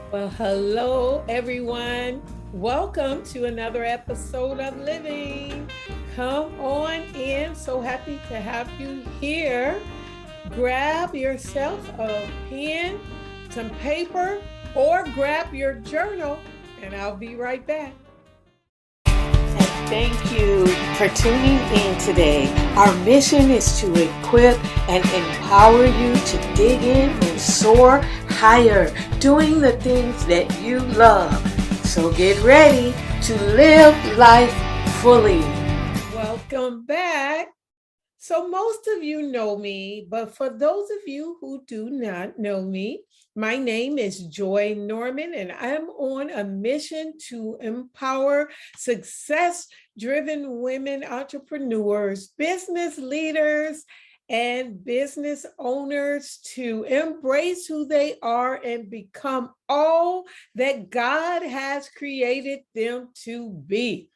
Well, hello, everyone. Welcome to another episode of Living. Come on in. So happy to have you here. Grab yourself a pen, some paper, or grab your journal, and I'll be right back. And thank you for tuning in today. Our mission is to equip and empower you to dig in and soar higher, doing the things that you love. So get ready to live life fully. Welcome back. So most of you know me, but for those of you who do not know me, my name is Joy Norman, and I'm on a mission to empower success-driven women entrepreneurs, business leaders, and business owners to embrace who they are and become all that God has created them to be.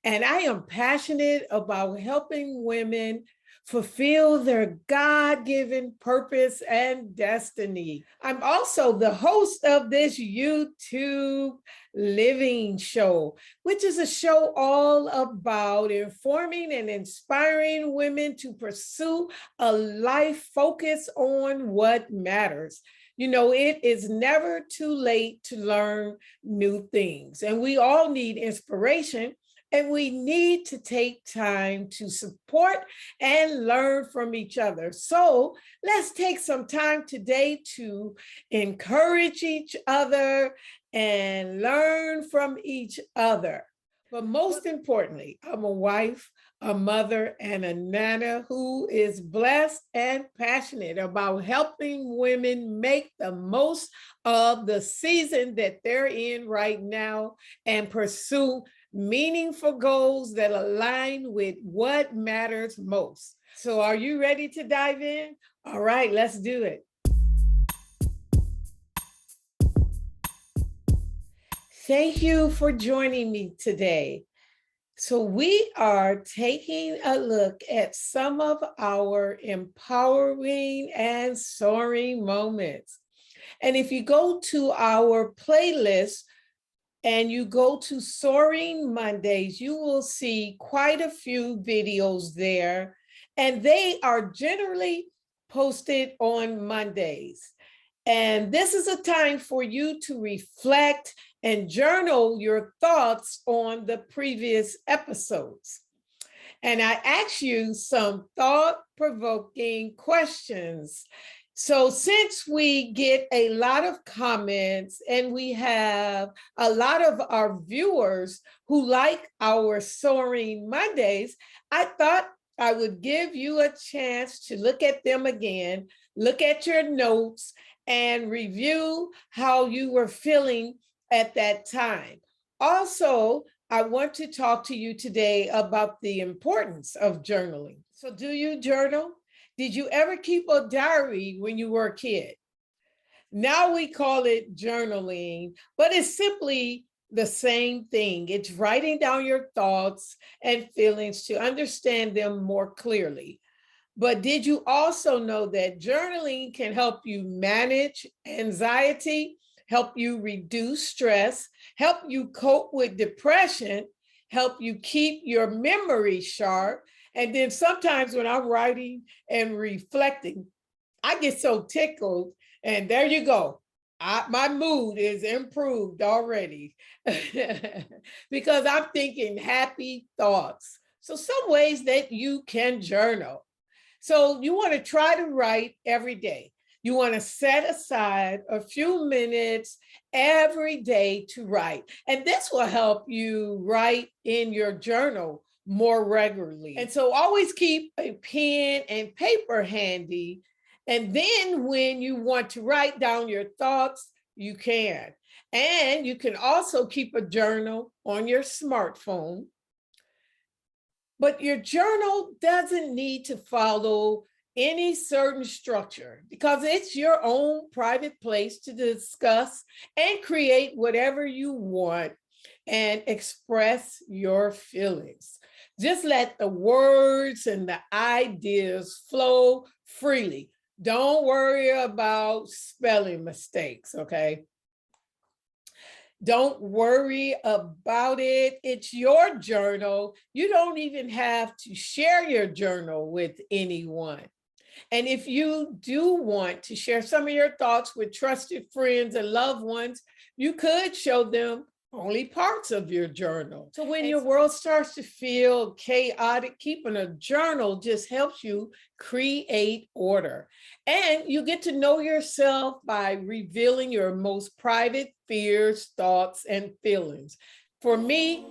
And I am passionate about helping women fulfill their God given purpose and destiny. I'm also the host of this YouTube Living Show, which is a show all about informing and inspiring women to pursue a life focused on what matters. You know, it is never too late to learn new things, and we all need inspiration, and we need to take time to support and learn from each other. So let's take some time today to encourage each other and learn from each other. But most importantly, I'm a wife, a mother, and a nana who is blessed and passionate about helping women make the most of the season that they're in right now and pursue meaningful goals that align with what matters most. So, are you ready to dive in? All right, let's do it. Thank you for joining me today. So, we are taking a look at some of our empowering and soaring moments. And if you go to our playlist, and you go to SOARing Mondays, you will see quite a few videos there, and they are generally posted on Mondays. And this is a time for you to reflect and journal your thoughts on the previous episodes. And I asked you some thought provoking questions. So, since we get a lot of comments and we have a lot of our viewers who like our Soaring Mondays, I thought I would give you a chance to look at them again, look at your notes, and review how you were feeling at that time. Also, I want to talk to you today about the importance of journaling. So, do you journal? Did you ever keep a diary when you were a kid? Now we call it journaling, but it's simply the same thing. It's writing down your thoughts and feelings to understand them more clearly. But did you also know that journaling can help you manage anxiety, help you reduce stress, help you cope with depression, help you keep your memory sharp? And then sometimes when I'm writing and reflecting, I get so tickled, and there you go. My mood is improved already because I'm thinking happy thoughts. So, some ways that you can journal. So you want to try to write every day. You want to set aside a few minutes every day to write. And this will help you write in your journal more regularly. And so always keep a pen and paper handy. And then when you want to write down your thoughts, you can. And you can also keep a journal on your smartphone, but your journal doesn't need to follow any certain structure because it's your own private place to discuss and create whatever you want and express your feelings. Just let the words and the ideas flow freely. Don't worry about spelling mistakes, okay? Don't worry about it. It's your journal. You don't even have to share your journal with anyone. And if you do want to share some of your thoughts with trusted friends and loved ones, you could show them only parts of your journal. So when your world starts to feel chaotic, keeping a journal just helps you create order. And you get to know yourself by revealing your most private fears, thoughts, and feelings. For me,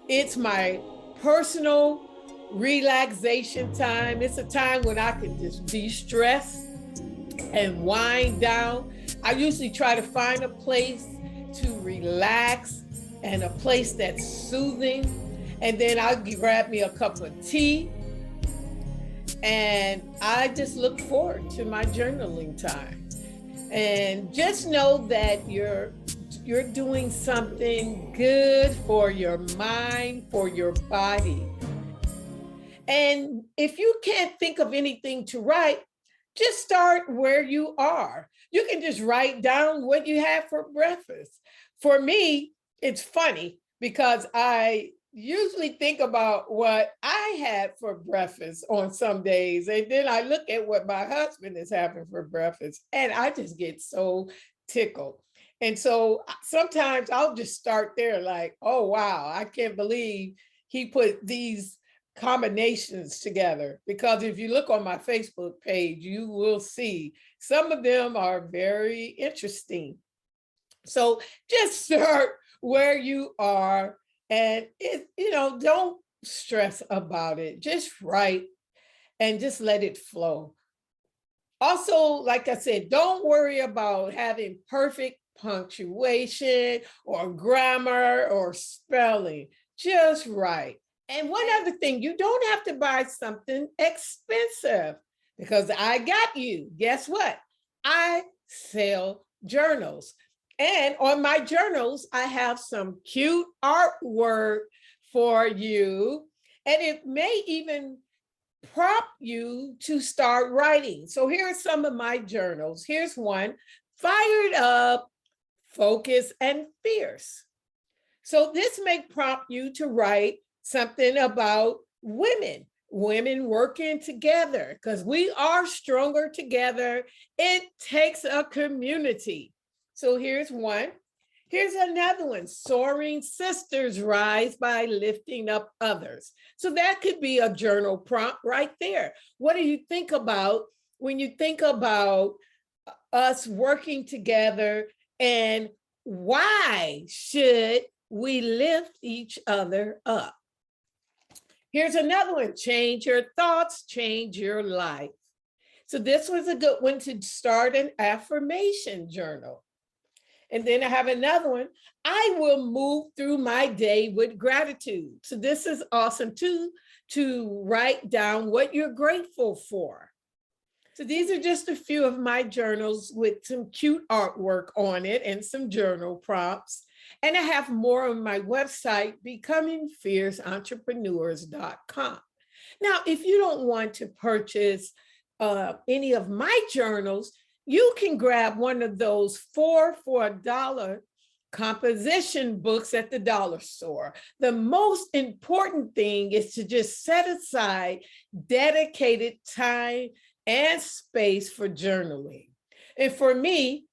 it's my personal relaxation time. It's a time when I can just de-stress and wind down. I usually try to find a place to relax and a place that's soothing. And then I'll grab me a cup of tea and I just look forward to my journaling time. And just know that you're doing something good for your mind, for your body. And if you can't think of anything to write, just start where you are. You can just write down what you had for breakfast. For me, it's funny because I usually think about what I had for breakfast on some days. And then I look at what my husband is having for breakfast and I just get so tickled. And so sometimes I'll just start there like, oh, wow, I can't believe he put these combinations together, because if you look on my Facebook page, you will see some of them are very interesting. So just start where you are and don't stress about it. Just write and just let it flow. Also, like I said, don't worry about having perfect punctuation or grammar or spelling. Just write. And one other thing, you don't have to buy something expensive, because I got you. Guess what? I sell journals. And on my journals, I have some cute artwork for you. And it may even prompt you to start writing. So here are some of my journals. Here's one: Fired Up, Focused, and Fierce. So this may prompt you to write something about women working together, because we are stronger together. It takes a community. So here's one. Here's another one: Soaring Sisters Rise by Lifting Up Others. So that could be a journal prompt right there. What do you think about when you think about us working together, and why should we lift each other up? Here's another one: Change Your Thoughts, Change Your Life. So this was a good one to start an affirmation journal. And then I have another one: I will move through my day with gratitude. So this is awesome too, to write down what you're grateful for. So these are just a few of my journals with some cute artwork on it and some journal prompts. And I have more on my website, becomingfierceentrepreneurs.com. Now, if you don't want to purchase any of my journals, you can grab one of those 4 for $1 composition books at the dollar store. The most important thing is to just set aside dedicated time and space for journaling. And for me,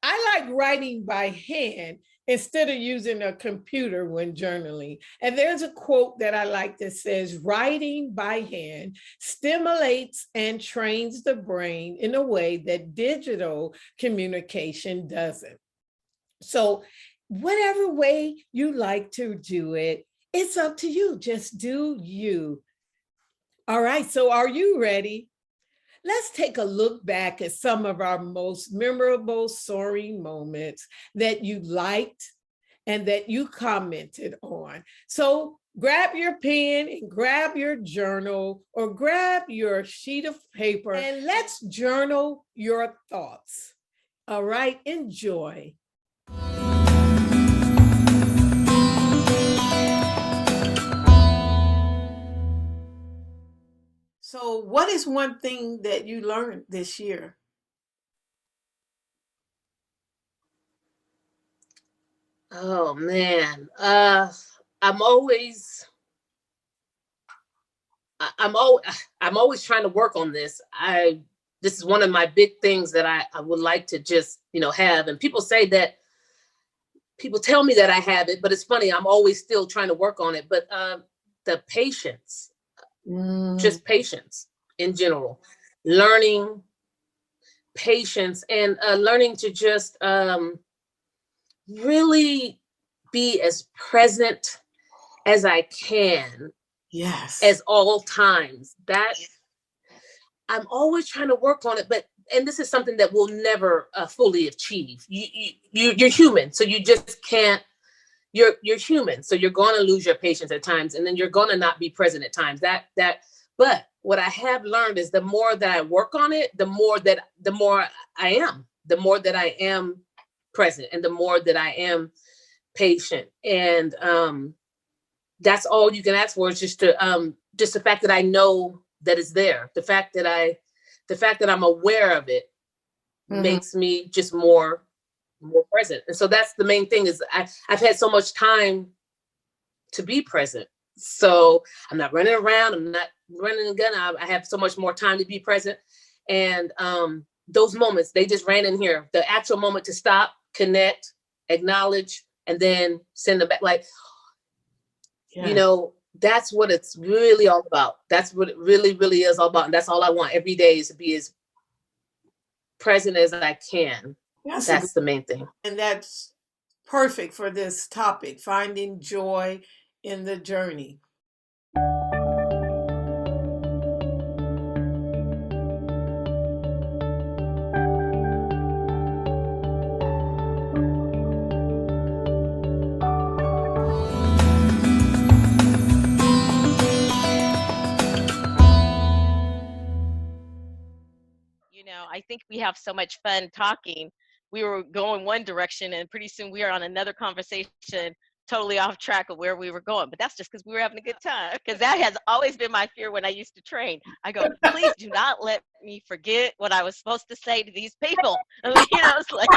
I like writing by hand instead of using a computer when journaling. And there's a quote that I like that says, writing by hand stimulates and trains the brain in a way that digital communication doesn't. So whatever way you like to do it, it's up to you. Just do you. All right, so are you ready? Let's take a look back at some of our most memorable soaring moments that you liked and that you commented on. So grab your pen and grab your journal or grab your sheet of paper and let's journal your thoughts. All right, enjoy. So what is one thing that you learned this year? Oh man. I'm always I'm always I'm always trying to work on this. I This is one of my big things that I would like to just, have. And people tell me that I have it, but it's funny, I'm always still trying to work on it. But the patience, Mm, just patience in general, learning patience, and learning to just really be as present as I can yes. as all times. That I'm always trying to work on it, and this is something that we'll never fully achieve. You're human, so you just can't. You're human, so you're going to lose your patience at times, and then you're going to not be present at times. But what I have learned is the more that I work on it, the more the more that I am present, and the more that I am patient. And that's all you can ask for, is just the fact that I know that it's there. The fact that I'm aware of it Mhm. makes me just more present. And so that's the main thing, is I've had so much time to be present. So I'm not running around. I'm not running a gun. I have so much more time to be present. And those moments, they just ran in here. The actual moment to stop, connect, acknowledge, and then send them back. Like, Yeah. that's what it's really all about. That's what it really, really is all about. And that's all I want every day, is to be as present as I can. That's a That's good, the main thing. and that's perfect for this topic, finding joy in the journey. I think we have so much fun talking. We were going one direction, and pretty soon we are on another conversation, totally off track of where we were going. But that's just because we were having a good time. Because that has always been my fear when I used to train. I go, please do not let me forget what I was supposed to say to these people. It's like,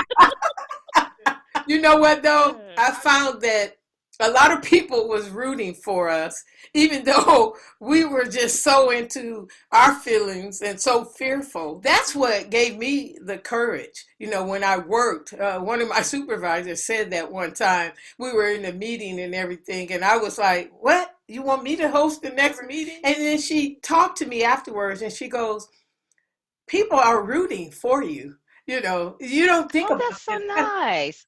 You know what though? I found that a lot of people was rooting for us, even though we were just so into our feelings and so fearful. That's what gave me the courage. When I worked, one of my supervisors said that one time. We were in a meeting and everything, and I was like, "What? You want me to host the next meeting?" And then she talked to me afterwards, and she goes, "People are rooting for you. You don't think oh, about that's so it." nice.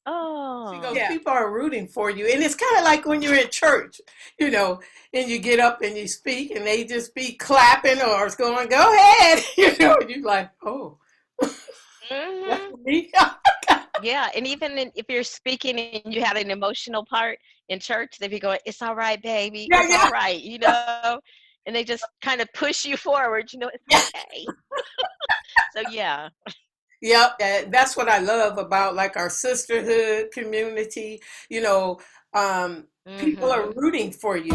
She goes, Oh, people are rooting for you. And it's kind of like when you're in church, you know, and you get up and you speak and they just be clapping or it's going, go ahead. And you're like, oh, that's hmm, me. yeah. And even if you're speaking and you have an emotional part in church, they be going, it's all right, baby. Yeah, It's all yeah, right. And they just kind of push you forward, it's yeah. okay. So, yeah. Yep. That's what I love about like our sisterhood community. You know, people are Hmm. rooting for you.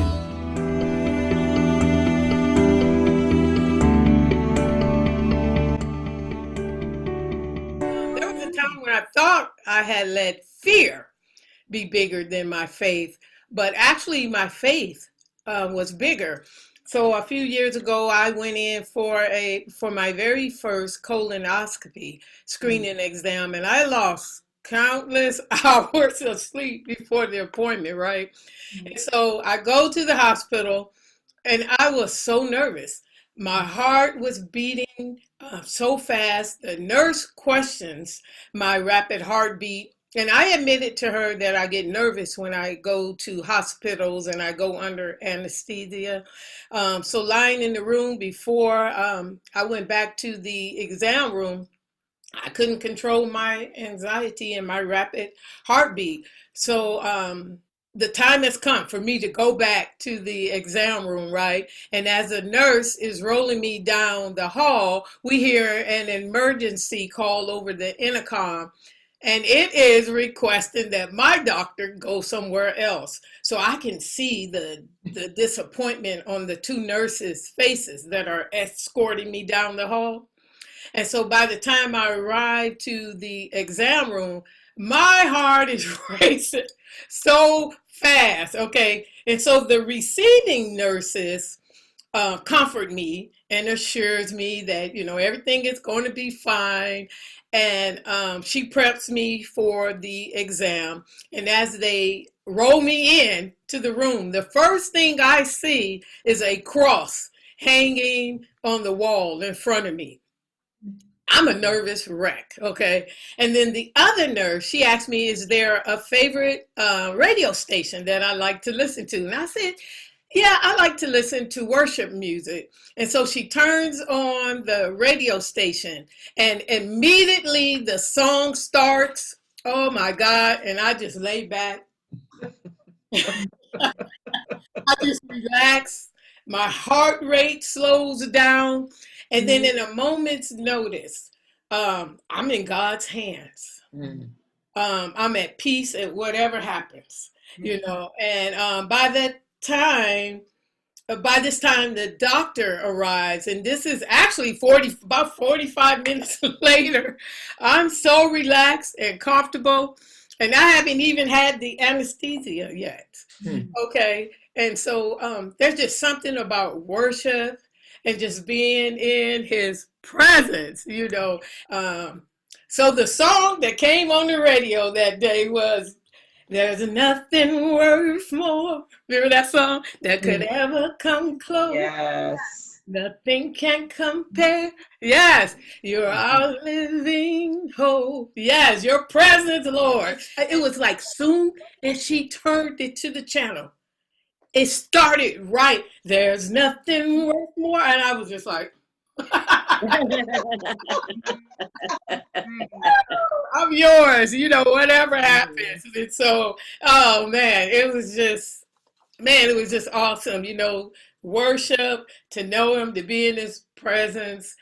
There was a time when I thought I had let fear be bigger than my faith, but actually my faith was bigger. So a few years ago, I went in for my very first colonoscopy screening exam, and I lost countless hours of sleep before the appointment, right? And so I go to the hospital, and I was so nervous. My heart was beating so fast. The nurse questions my rapid heartbeat. And I admitted to her that I get nervous when I go to hospitals and I go under anesthesia. So lying in the room before I went back to the exam room, I couldn't control my anxiety and my rapid heartbeat. So the time has come for me to go back to the exam room, right? And as a nurse is rolling me down the hall, we hear an emergency call over the intercom. And it is requesting that my doctor go somewhere else. So I can see the disappointment on the two nurses' faces that are escorting me down the hall. And so by the time I arrived to the exam room, my heart is racing so fast. Okay. And so the receiving nurses comfort me and assures me that, everything is going to be fine. And she preps me for the exam. And as they roll me in to the room, the first thing I see is a cross hanging on the wall in front of me. I'm a nervous wreck, okay? And then the other nurse, she asked me, is there a favorite radio station that I like to listen to? And I said, yeah, I like to listen to worship music. And so she turns on the radio station and immediately the song starts. Oh my God. And I just lay back. I just relax. My heart rate slows down. And then in a moment's notice, I'm in God's hands. I'm at peace at whatever happens, and by this time, the doctor arrives, and this is actually about 45 minutes later. I'm so relaxed and comfortable, and I haven't even had the anesthesia yet. Okay, and so there's just something about worship and just being in His presence, So the song that came on the radio that day was "There's Nothing Worth More." Remember that song? That could ever come close. Yes. Nothing can compare. Yes, you're our living hope. Yes, your presence, Lord. It was like soon as she turned it to the channel, it started right. There's nothing worth more. And I was just like, I'm yours, whatever happens. And so, oh man, it was just awesome, worship, to know Him, to be in His presence.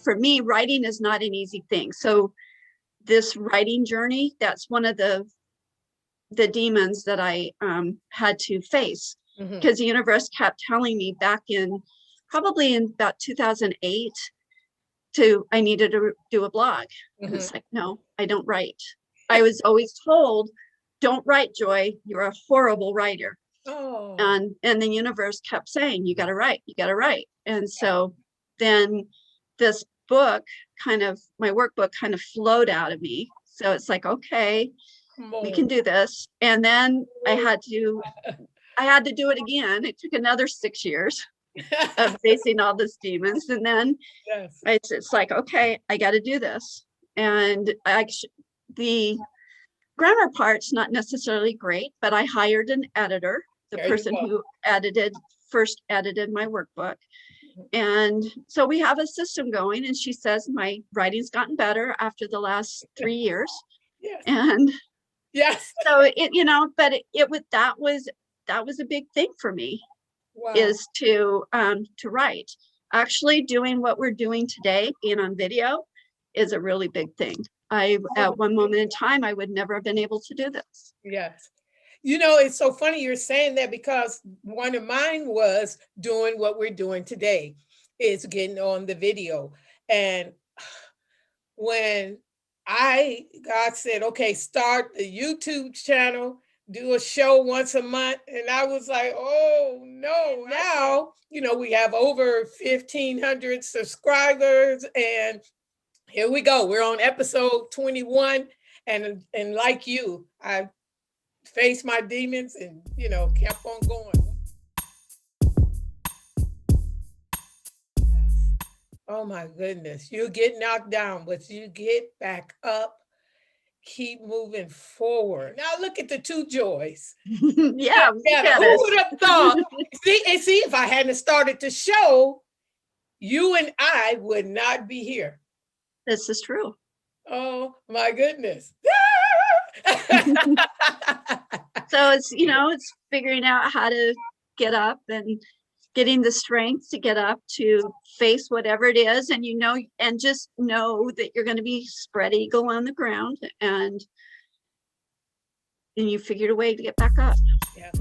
For me, writing is not an easy thing. So this writing journey, that's one of the demons that I had to face, because the universe kept telling me back probably in about 2008 I needed to do a blog. It's like, no, I don't write. I was always told, don't write, Joy, you're a horrible writer. Oh. And the universe kept saying, you got to write. And so then this book my workbook kind of flowed out of me. So it's like, okay, we can do this. And then I had to do it again. It took another 6 years of facing all these demons. And then it's like, okay, I got to do this. And the grammar part's not necessarily great, but I hired an editor, the person who first edited my workbook. And so we have a system going, and she says my writing's gotten better after the last 3 years. Yes. And yes, so that was a big thing for me. Wow. Is to write. Actually doing what we're doing today, being on video, is a really big thing. At one moment in time, I would never have been able to do this. Yes. It's so funny you're saying that, because one of mine was doing what we're doing today, is getting on the video. And when God said, okay, start the YouTube channel, do a show once a month. And I was like, oh no, now, we have over 1,500 subscribers, and here we go. We're on episode 21. And like you, I faced my demons and, kept on going. Yes. Oh my goodness. You get knocked down, but you get back up, keep moving forward. Now look at the two Joys. Yeah. Who would have thought? see, if I hadn't started the show, you and I would not be here. This is true. Oh my goodness. So it's figuring out how to get up and getting the strength to get up to face whatever it is. And, and just know that you're going to be spread eagle on the ground. And and you figured a way to get back up. Yeah.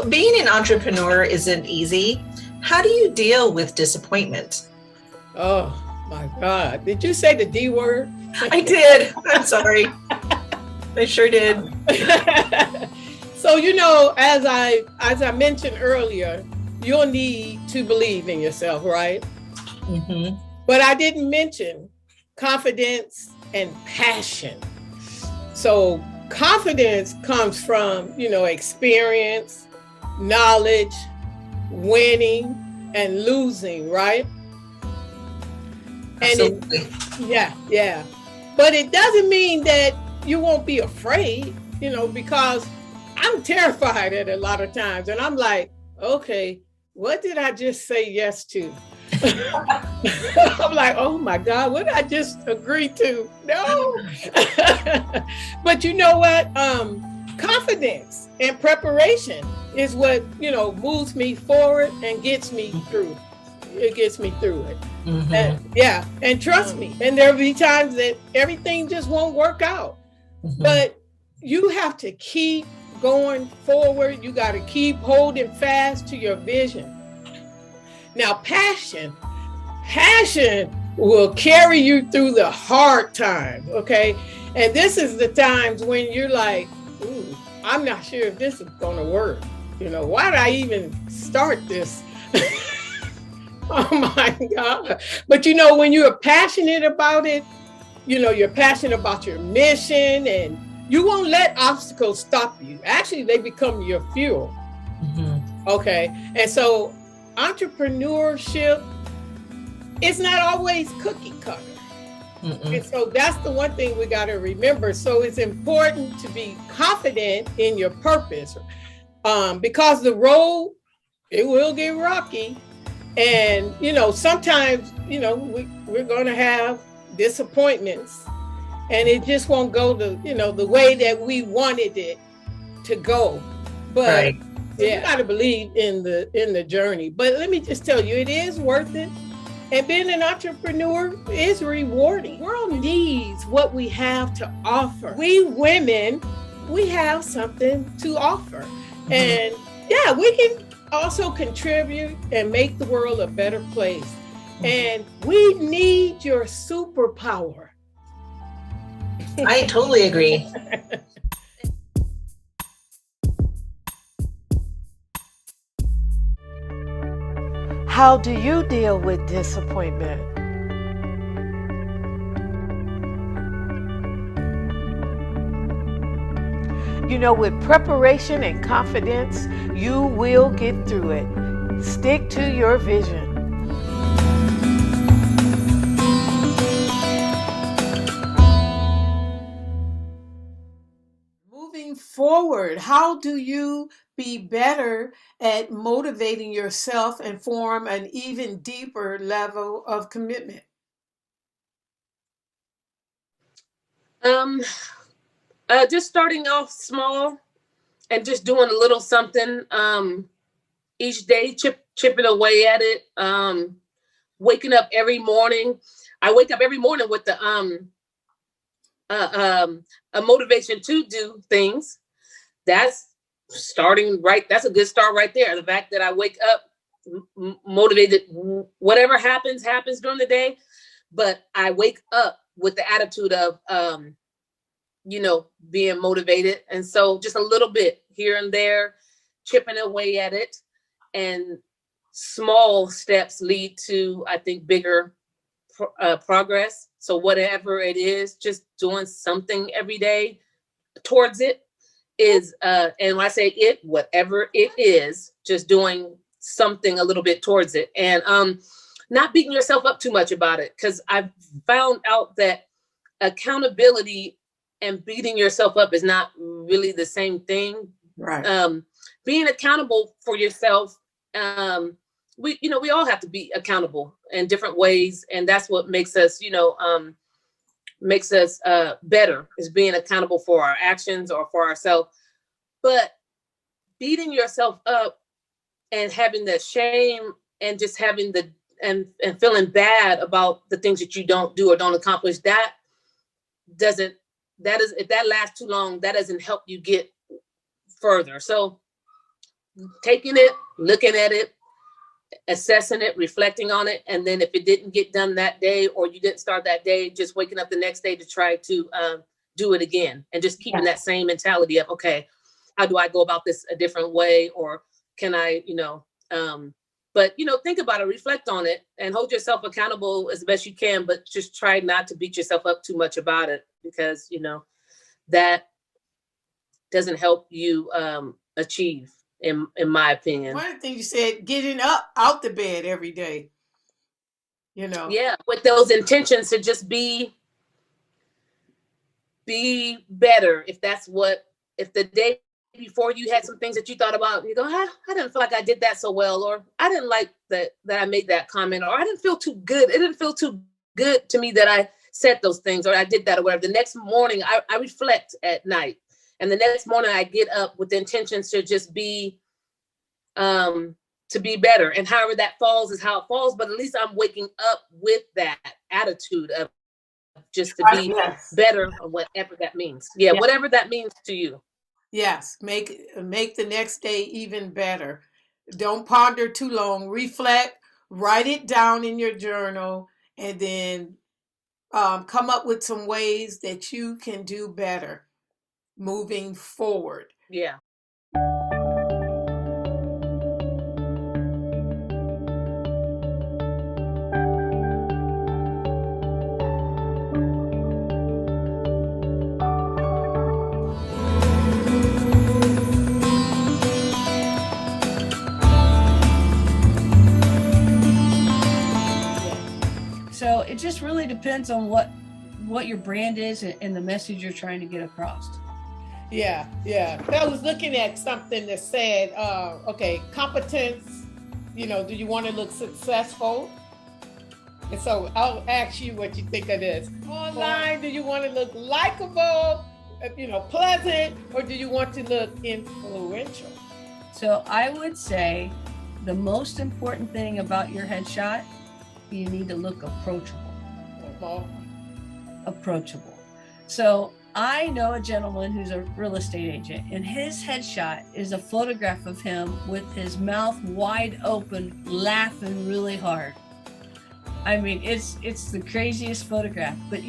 Being an entrepreneur isn't easy. How do you deal with disappointment? Oh my God. Did you say the D word? I did. I'm sorry. I sure did. So, as I mentioned earlier, you'll need to believe in yourself, right? Mm-hmm. But I didn't mention confidence and passion. So confidence comes from, experience, knowledge, winning, and losing, right? Absolutely. Yeah. But it doesn't mean that you won't be afraid, because I'm terrified at a lot of times. And I'm like, okay, what did I just say yes to? I'm like, oh my God, what did I just agree to? No. But you know what? Confidence and preparation is what, moves me forward and gets me through. It gets me through it. Mm-hmm. And trust me. And there'll be times that everything just won't work out. Mm-hmm. But you have to keep going forward. You got to keep holding fast to your vision. Now, passion will carry you through the hard times, okay? And this is the times when you're like, ooh, I'm not sure if this is going to work. Why did I even start this? Oh my God. But when you're passionate about it, you're passionate about your mission, and you won't let obstacles stop you. Actually, they become your fuel. Mm-hmm. Okay. And so entrepreneurship is not always cookie cutter. Mm-mm. And so that's the one thing we got to remember. So it's important to be confident in your purpose, because the road, it will get rocky. And, sometimes, we're going to have disappointments, and it just won't go the way that we wanted it to go. But Right. you got to believe in the journey. But let me just tell you, it is worth it. And being an entrepreneur is rewarding. The world needs what we have to offer. We women, we have something to offer. Mm-hmm. And we can also contribute and make the world a better place. Mm-hmm. And we need your superpower. I totally agree. How do you deal with disappointment? With preparation and confidence, you will get through it. Stick to your vision. Moving forward, how do you be better at motivating yourself and form an even deeper level of commitment? Just starting off small and just doing a little something each day, chipping away at it. Waking up every morning. I wake up every morning with a motivation to do things. That's starting right. That's a good start right there. The fact that I wake up motivated, whatever happens during the day, but I wake up with the attitude of, being motivated. And so just a little bit here and there, chipping away at it, and small steps lead to, I think, bigger progress. So whatever it is, just doing something every day towards it is, and when I say it, whatever it is, just doing something a little bit towards it, and not beating yourself up too much about it. Because I've found out that accountability and beating yourself up is not really the same thing. Right. Being accountable for yourself, we all have to be accountable in different ways, and that's what makes us, better, is being accountable for our actions or for ourselves. But beating yourself up and having the shame and just having and feeling bad about the things that you don't do or don't accomplish, if that lasts too long, that doesn't help you get further. So taking it, looking at it, assessing it, reflecting on it, and then if it didn't get done that day or you didn't start that day, just waking up the next day to try to do it again, and just keeping that same mentality of, okay, how do I go about this a different way, or can I, but think about it, reflect on it, and hold yourself accountable as best you can, but just try not to beat yourself up too much about it, because that doesn't help you achieve, in my opinion. One of the things you said, getting up out the bed every day, Yeah, with those intentions to just be better. If the day before you had some things that you thought about, you go, I didn't feel like I did that so well, or I didn't like that I made that comment, or I didn't feel too good. It didn't feel too good to me that I said those things, or I did that, or whatever. The next morning, I reflect at night, and the next morning I get up with the intentions to just be to be better. And however that falls is how it falls, but at least I'm waking up with that attitude of just to be better, or whatever that means. Yeah, whatever that means to you. Yes, make the next day even better. Don't ponder too long. Reflect, write it down in your journal, and then come up with some ways that you can do better moving forward. Yeah. So it just really depends on what your brand is and the message you're trying to get across. Yeah. I was looking at something that said, competence, do you want to look successful? And so I'll ask you what you think of this. Online, do you want to look likable, pleasant, or do you want to look influential? So I would say the most important thing about your headshot, you need to look approachable. Approachable. So I know a gentleman who's a real estate agent, and his headshot is a photograph of him with his mouth wide open, laughing really hard. I mean, it's the craziest photograph, but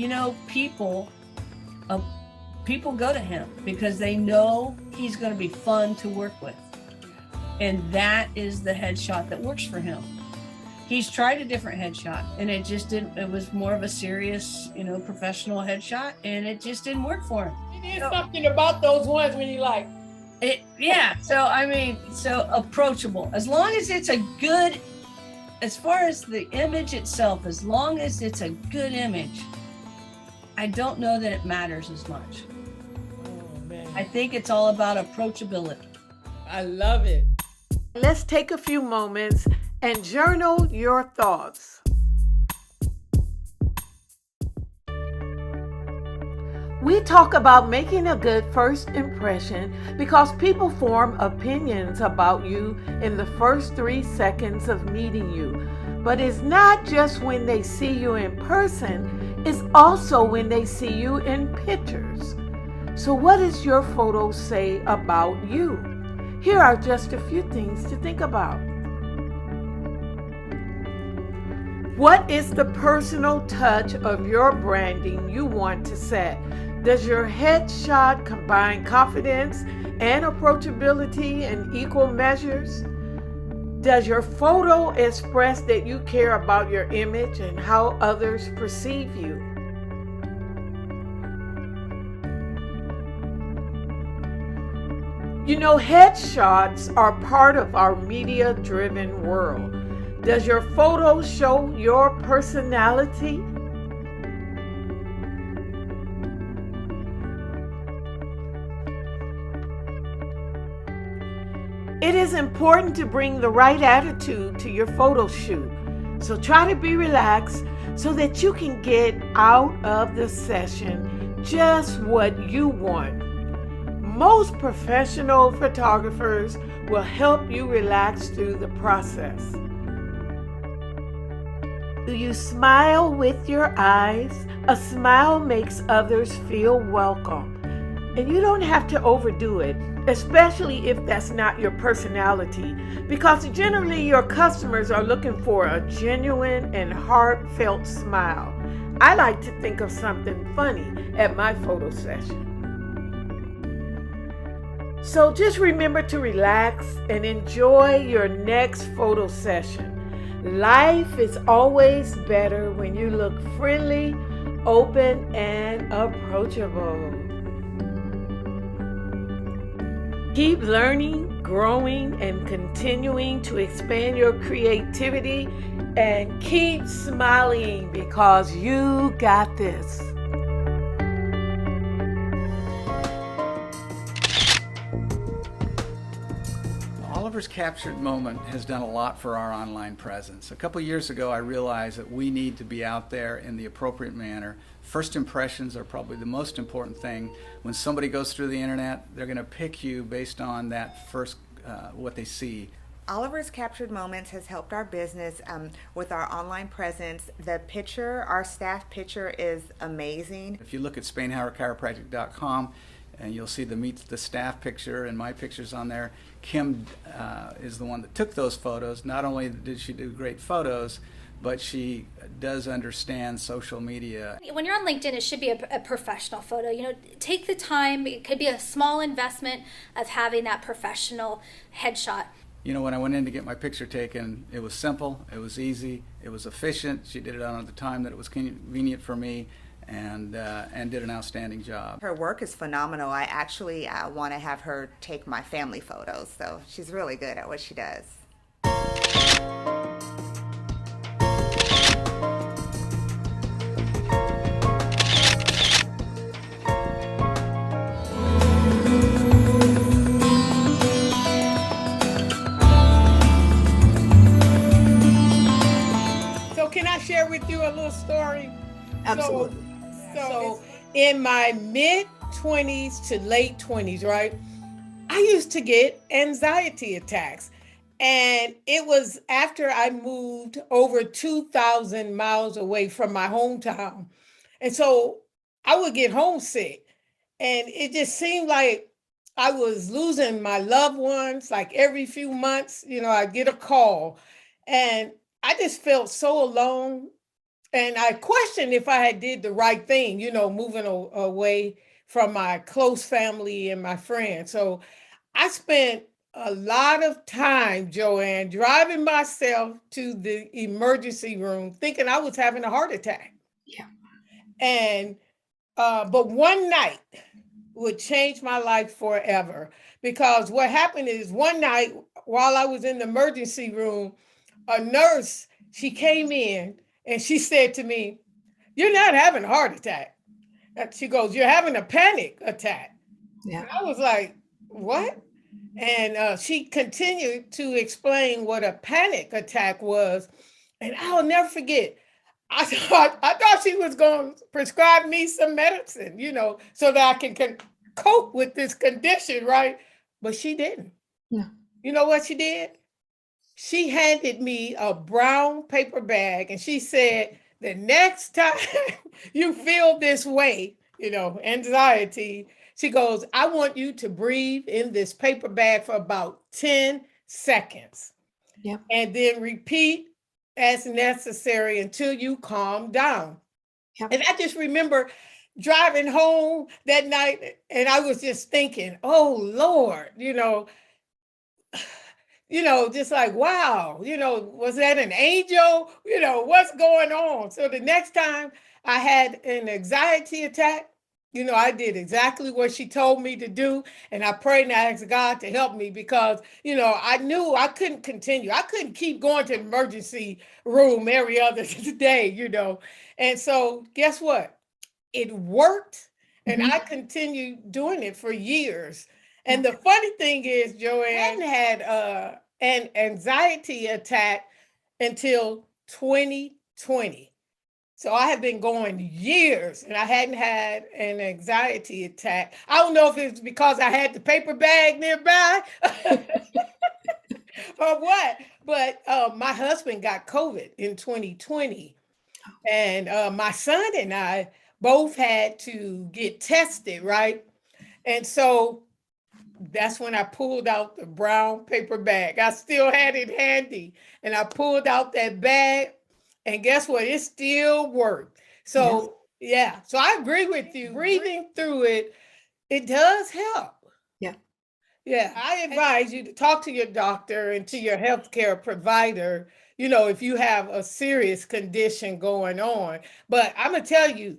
people go to him because they know he's going to be fun to work with. And that is the headshot that works for him. He's tried a different headshot and it just didn't, it was more of a serious, professional headshot, and it just didn't work for him. There's something about those ones when you like it. Yeah. So approachable, as long as it's a good, as far as the image itself, as long as it's a good image, I don't know that it matters as much. Oh, man. I think it's all about approachability. I love it. Let's take a few moments and journal your thoughts. We talk about making a good first impression because people form opinions about you in the first 3 seconds of meeting you. But it's not just when they see you in person, it's also when they see you in pictures. So what does your photo say about you? Here are just a few things to think about. What is the personal touch of your branding you want to set? Does your headshot combine confidence and approachability in equal measures? Does your photo express that you care about your image and how others perceive you? You know, headshots are part of our media-driven world. Does your photo show your personality? It is important to bring the right attitude to your photo shoot. So try to be relaxed so that you can get out of the session just what you want. Most professional photographers will help you relax through the process. Do you smile with your eyes? A smile makes others feel welcome. And you don't have to overdo it, especially if that's not your personality, because generally your customers are looking for a genuine and heartfelt smile. I like to think of something funny at my photo session. So just remember to relax and enjoy your next photo session. Life is always better when you look friendly, open, and approachable. Keep learning, growing, and continuing to expand your creativity, and keep smiling because you got this. Oliver's Captured Moment has done a lot for our online presence. A couple years ago, I realized that we need to be out there in the appropriate manner. First impressions are probably the most important thing. When somebody goes through the internet, they're going to pick you based on that first, what they see. Oliver's Captured Moments has helped our business with our online presence. The picture, our staff picture, is amazing. If you look at SpainHauerChiropractic.com, and you'll see the Meet the Staff picture and my pictures on there. Kim is the one that took those photos. Not only did she do great photos, but she does understand social media. When you're on LinkedIn, it should be a professional photo. You know, take the time. It could be a small investment of having that professional headshot. You know, when I went in to get my picture taken, it was simple, it was easy, it was efficient. She did it on the time that it was convenient for me, and did an outstanding job. Her work is phenomenal. I actually want to have her take my family photos, so she's really good at what she does. So can I share with you a little story? Absolutely. So in my mid-20s to late 20s, right, I used to get anxiety attacks. And it was after I moved over 2,000 miles away from my hometown. And so I would get homesick. And it just seemed like I was losing my loved ones. Like every few months, you know, I'd get a call. And I just felt so alone. And I questioned if I had did the right thing, you know, moving away from my close family and my friends. So I spent a lot of time, Joanne, driving myself to the emergency room thinking I was having a heart attack. Yeah. And, but one night would change my life forever, because what happened is one night while I was in the emergency room, a nurse, she came in and she said to me, "You're not having a heart attack." And she goes, "You're having a panic attack." Yeah. And I was like, "What?" And she continued to explain what a panic attack was. And I'll never forget, I thought she was going to prescribe me some medicine, you know, so that I can cope with this condition, right? But she didn't. No. You know what she did? She handed me a brown paper bag and she said, "The next time you feel this way, you know, anxiety," she goes, "I want you to breathe in this paper bag for about 10 seconds. Yep. And then repeat as necessary until you calm down." Yep. And I just remember driving home that night and I was just thinking, oh Lord, you know, just like, wow, was that an angel? What's going on? So the next time I had an anxiety attack, I did exactly what she told me to do. And I prayed and I asked God to help me because, I knew I couldn't continue. I couldn't keep going to the emergency room every other day. And so guess what? It worked. And I continued doing it for years. And the funny thing is, Joanne had an anxiety attack until 2020. So I have been going years and I hadn't had an anxiety attack. I don't know if it's because I had the paper bag nearby or what, but my husband got COVID in 2020. And my son and I both had to get tested, right? And so that's when I pulled out the brown paper bag. I still had it handy. And I pulled out that bag. And guess what? It still worked. So, yeah. So I agree with you. Breathing through it, it does help. Yeah. Yeah. I advise you to talk to your doctor and to your healthcare provider, if you have a serious condition going on. But I'm going to tell you,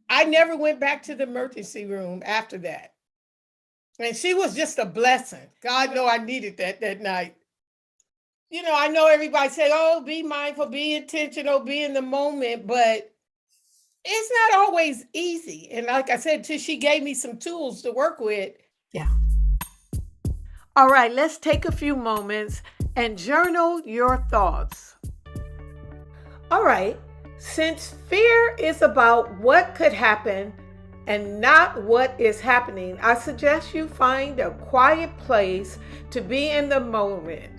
I never went back to the emergency room after that. And she was just a blessing. God know I needed that night. I know everybody said, oh, be mindful, be intentional, be in the moment, but it's not always easy. And like I said, she gave me some tools to work with. Yeah. All right, let's take a few moments and journal your thoughts. All right, since fear is about what could happen and not what is happening, I suggest you find a quiet place to be in the moment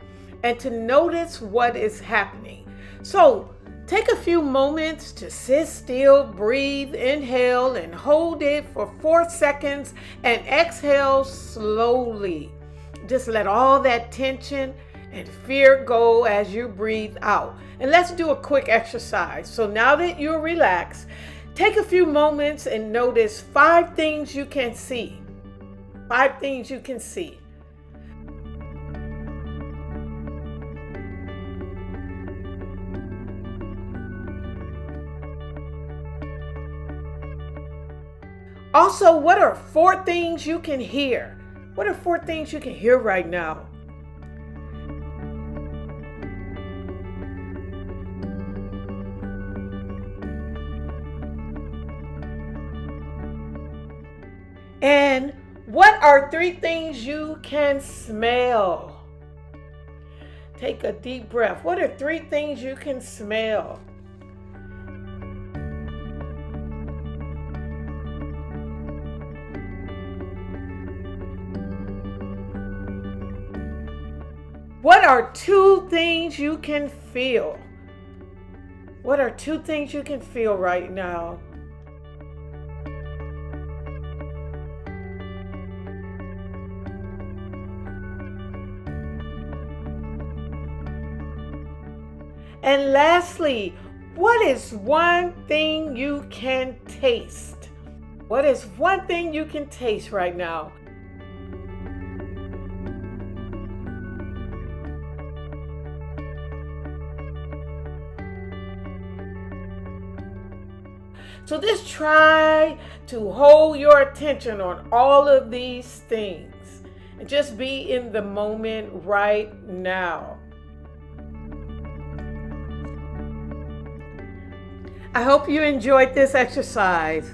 and to notice what is happening. So take a few moments to sit still, breathe, inhale and hold it for 4 seconds and exhale slowly. Just let all that tension and fear go as you breathe out. And let's do a quick exercise. So now that you're relaxed, take a few moments and notice 5 things you can see. 5 things you can see. Also, what are 4 things you can hear? What are 4 things you can hear right now? And what are 3 things you can smell? Take a deep breath. What are 3 things you can smell? What are 2 things you can feel? What are 2 things you can feel right now? And lastly, what is 1 thing you can taste? What is 1 thing you can taste right now? So just try to hold your attention on all of these things and just be in the moment right now. I hope you enjoyed this exercise.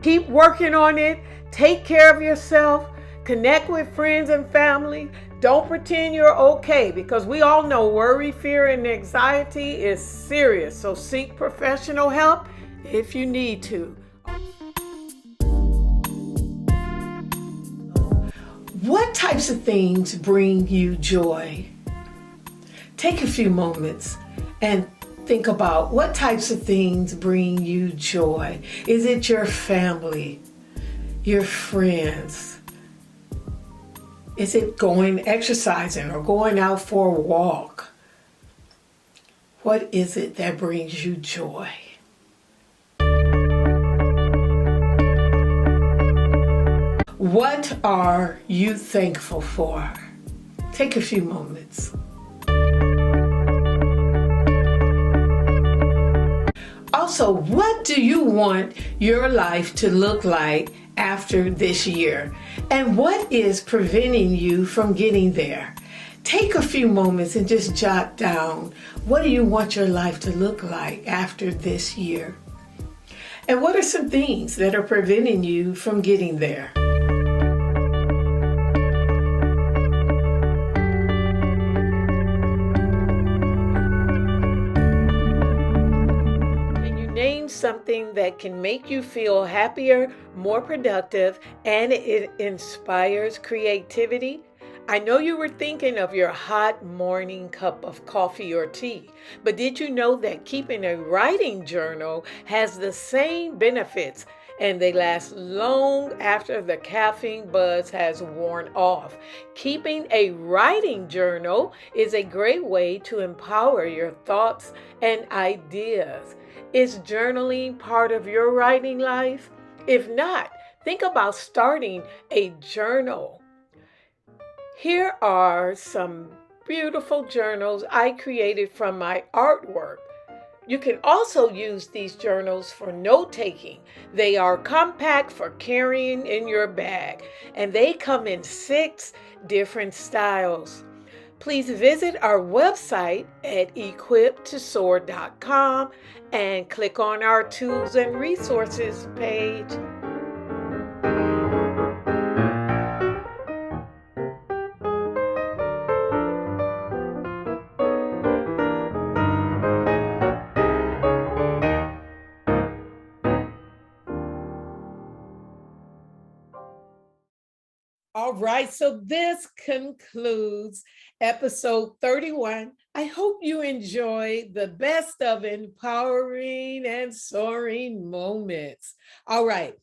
Keep working on it. Take care of yourself. Connect with friends and family. Don't pretend you're okay because we all know worry, fear, and anxiety is serious. So seek professional help if you need to. What types of things bring you joy? Take a few moments and think about what types of things bring you joy. Is it your family, your friends? Is it going exercising or going out for a walk? What is it that brings you joy? What are you thankful for? Take a few moments. Also, what do you want your life to look like after this year? And what is preventing you from getting there? Take a few moments and just jot down, what do you want your life to look like after this year? And what are some things that are preventing you from getting there? Can you name something that can make you feel happier, more productive, and it inspires creativity? I know you were thinking of your hot morning cup of coffee or tea, but did you know that keeping a writing journal has the same benefits and they last long after the caffeine buzz has worn off? Keeping a writing journal is a great way to empower your thoughts and ideas. Is journaling part of your writing life? If not, think about starting a journal. Here are some beautiful journals I created from my artwork. You can also use these journals for note-taking. They are compact for carrying in your bag, and they come in 6 different styles. Please visit our website at equiptosoar.com and click on our Tools and Resources page. All right, so this concludes episode 31. I hope you enjoyed the best of empowering and soaring moments. All right,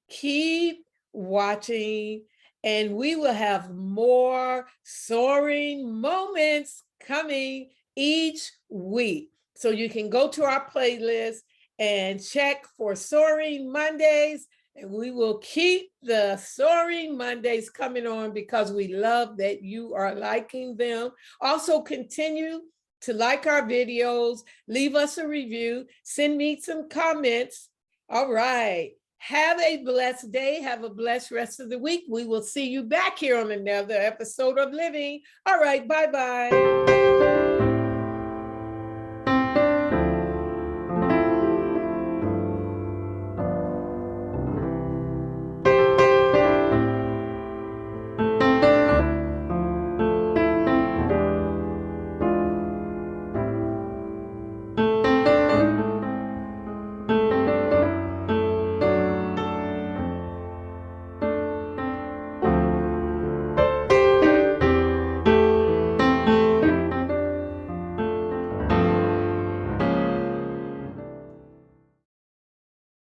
keep watching, and we will have more soaring moments coming each week. So you can go to our playlist and check for Soaring Mondays. And we will keep the Soaring Mondays coming on because we love that you are liking them. Also, continue to like our videos, leave us a review, send me some comments. All right. Have a blessed day. Have a blessed rest of the week. We will see you back here on another episode of Living. All right. Bye-bye.